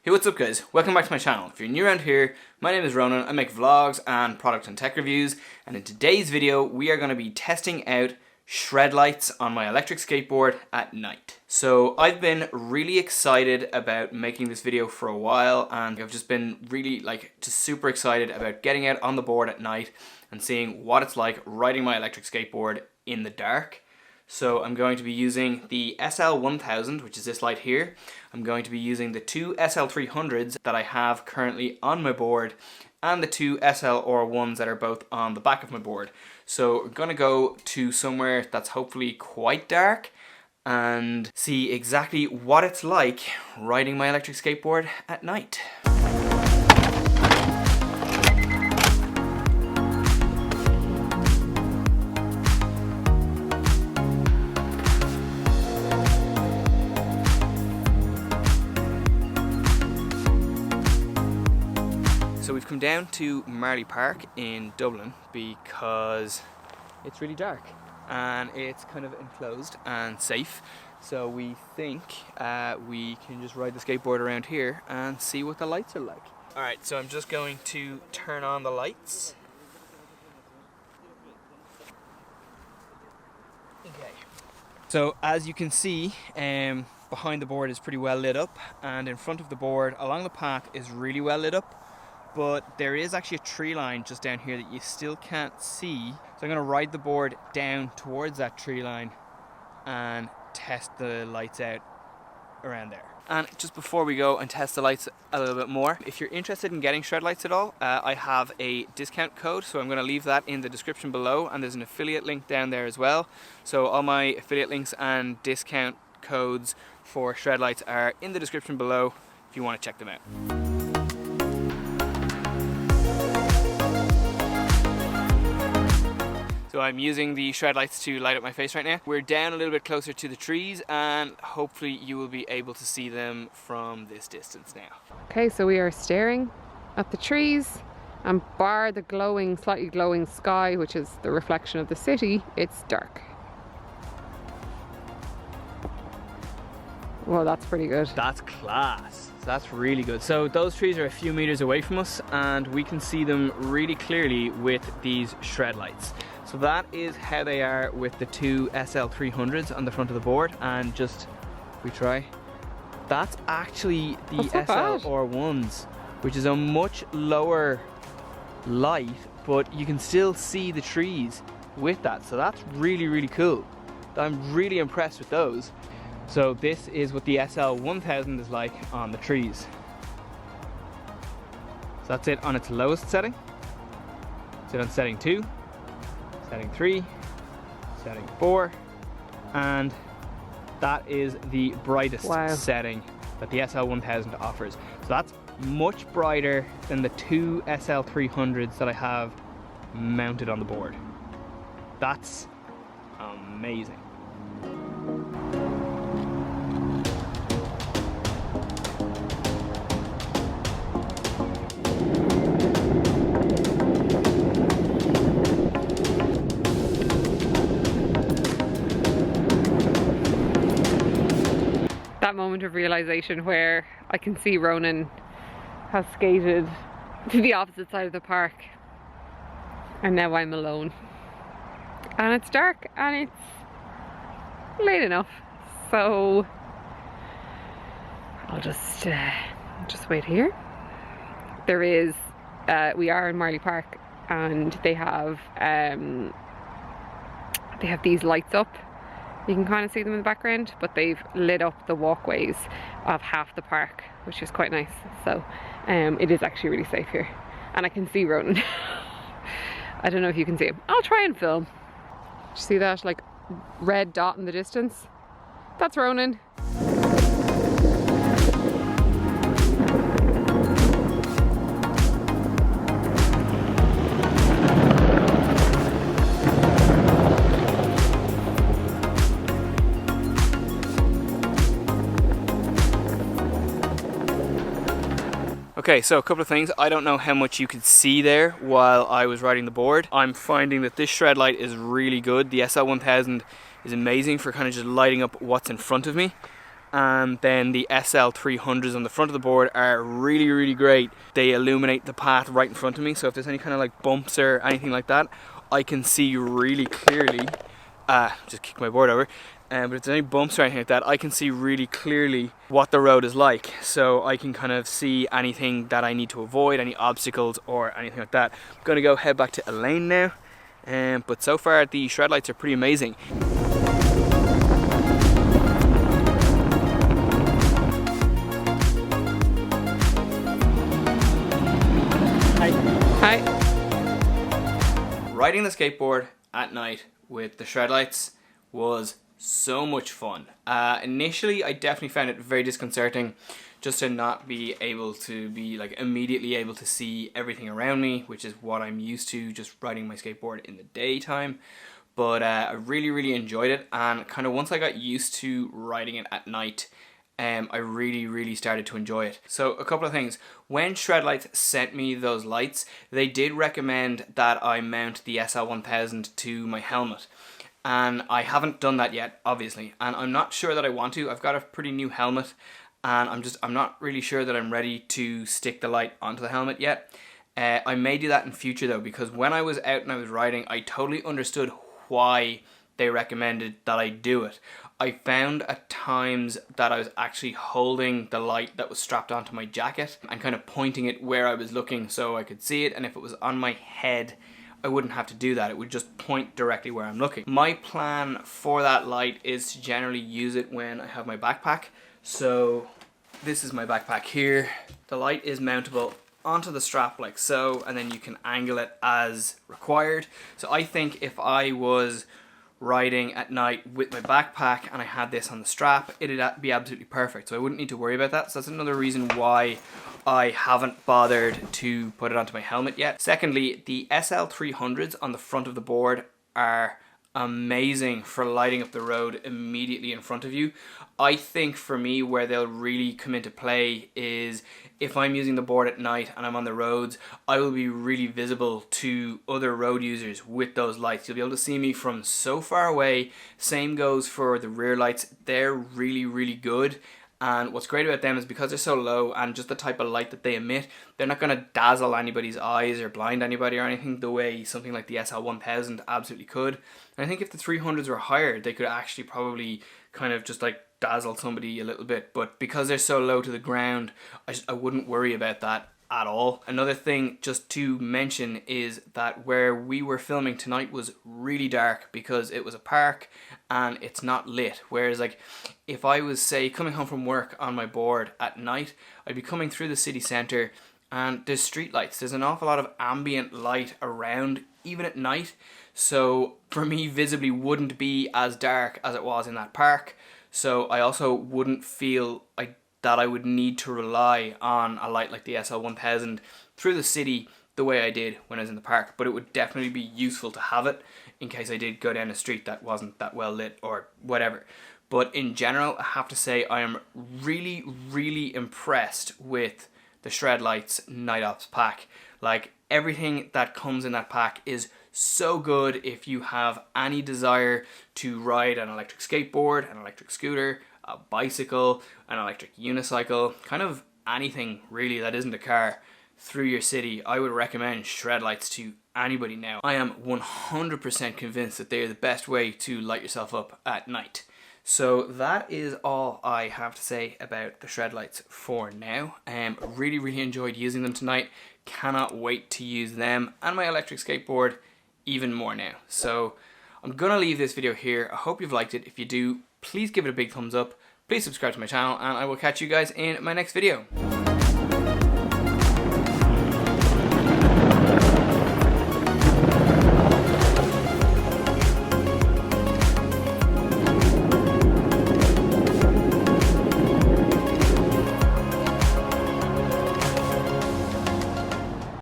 Hey, what's up guys? Welcome back to my channel. If you're new around here, my name is Ronan. I make vlogs and product and tech reviews, and in today's video we are going to be testing out ShredLights on my electric skateboard at night. So I've been really excited about making this video for a while, and I've just been really just super excited about getting out on the board at night and seeing what it's like riding my electric skateboard in the dark. So I'm going to be using the SL1000, which is this light here. I'm going to be using the two SL300s that I have currently on my board and the two SLR1s that are both on the back of my board. So we're going to go to somewhere that's hopefully quite dark and see exactly what it's like riding my electric skateboard at night. So we've come down to Marley Park in Dublin because it's really dark and it's kind of enclosed and safe. So we think we can just ride the skateboard around here and see what the lights are like. Alright, so I'm just going to turn on the lights. Okay. So as you can see, behind the board is pretty well lit up, and in front of the board along the path is really well lit up. But there is actually a tree line just down here that you still can't see. So I'm going to ride the board down towards that tree line and test the lights out around there. And just before we go and test the lights a little bit more, if you're interested in getting ShredLights at all, I have a discount code, so I'm going to leave that in the description below, and there's an affiliate link down there as well. So all my affiliate links and discount codes for ShredLights are in the description below if you want to check them out. So I'm using the ShredLights to light up my face right now. We're down a little bit closer to the trees and hopefully you will be able to see them from this distance now. Okay, so we are staring at the trees, and bar the glowing, slightly glowing sky, which is the reflection of the city, it's dark. Well, that's pretty good. That's class. That's really good. So those trees are a few meters away from us and we can see them really clearly with these ShredLights. So that is how they are with the two SL300s on the front of the board, and just, we try, that's actually the SLR1s, which is a much lower light, but you can still see the trees with that. So that's really, really cool. I'm really impressed with those. So this is what the SL1000 is like on the trees. So that's it on its lowest setting. It's on setting 2, setting 3, setting 4, and that is the brightest setting that the SL1000 offers. So that's much brighter than the two SL300s that I have mounted on the board. That's amazing. That moment of realization where I can see Ronan has skated to the opposite side of the park and now I'm alone, and it's dark and it's late enough, so I'll just wait here. There is we are in Marley Park and they have these lights up. You can kind of see them in the background, but they've lit up the walkways of half the park, which is quite nice. So it is actually really safe here. And I can see Ronan. I don't know if you can see him. I'll try and film. Do you see that like red dot in the distance? That's Ronan. Okay, so a couple of things. I don't know how much you could see there while I was riding the board. I'm finding that this ShredLight is really good. The SL1000 is amazing for kind of just lighting up what's in front of me. and then the SL300s on the front of the board are really great. They illuminate the path right in front of me, so if there's any kind of like bumps or anything like that, I can see really clearly. Just kicked my board over. But if there's any bumps or anything like that, I can see really clearly what the road is like, so I can kind of see anything that I need to avoid, any obstacles or anything like that. I'm gonna go head back to Elaine now, but so far the ShredLights are pretty amazing. Hi. Riding the skateboard at night with the ShredLights was so much fun. Initially I definitely found it very disconcerting just to not be able to be like immediately able to see everything around me, which is what I'm used to just riding my skateboard in the daytime. But I really enjoyed it, and kind of once I got used to riding it at night, I really started to enjoy it. So a couple of things. When ShredLights sent me those lights, they did recommend that I mount the SL1000 to my helmet. And I haven't done that yet, obviously. And I'm not sure that I want to. I've got a pretty new helmet, and I'm not really sure that I'm ready to stick the light onto the helmet yet. I may do that in future though, because when I was out and I was riding, I totally understood why they recommended that I do it. I found at times that I was actually holding the light that was strapped onto my jacket and kind of pointing it where I was looking so I could see it, and if it was on my head I wouldn't have to do that. It would just point directly where I'm looking. My plan for that light is to generally use it when I have my backpack. So this is my backpack here. The light is mountable onto the strap like so, and then you can angle it as required. So I think if I was riding at night with my backpack and I had this on the strap, it'd be absolutely perfect. So I wouldn't need to worry about that. So that's another reason why I haven't bothered to put it onto my helmet yet. Secondly, the SL300s on the front of the board are amazing for lighting up the road immediately in front of you. I think for me where they'll really come into play is if I'm using the board at night and I'm on the roads, I will be really visible to other road users with those lights. You'll be able to see me from so far away. Same goes for the rear lights. They're really good. And what's great about them is because they're so low and just the type of light that they emit, they're not going to dazzle anybody's eyes or blind anybody or anything the way something like the SL1000 absolutely could. And I think if the 300s were higher, they could actually probably kind of just like dazzle somebody a little bit. But because they're so low to the ground, I wouldn't worry about that at all. Another thing just to mention is that where we were filming tonight was really dark because it was a park and it's not lit. Whereas like if I was say coming home from work on my board at night, I'd be coming through the city centre and there's street lights. There's an awful lot of ambient light around even at night. So for me visibly wouldn't be as dark as it was in that park. So I also wouldn't feel like that I would need to rely on a light like the SL1000 through the city the way I did when I was in the park, but it would definitely be useful to have it in case I did go down a street that wasn't that well lit or whatever. But in general, I have to say I am really impressed with the ShredLights Night Ops pack. Like everything that comes in that pack is so good if you have any desire to ride an electric skateboard, an electric scooter, a bicycle, an electric unicycle, kind of anything really that isn't a car through your city. I would recommend ShredLights to anybody now. I am 100% convinced that they are the best way to light yourself up at night. So that is all I have to say about the ShredLights for now. Really enjoyed using them tonight. Cannot wait to use them and my electric skateboard even more now. So I'm gonna leave this video here. I hope you've liked it. If you do, please give it a big thumbs up. Please subscribe to my channel and I will catch you guys in my next video.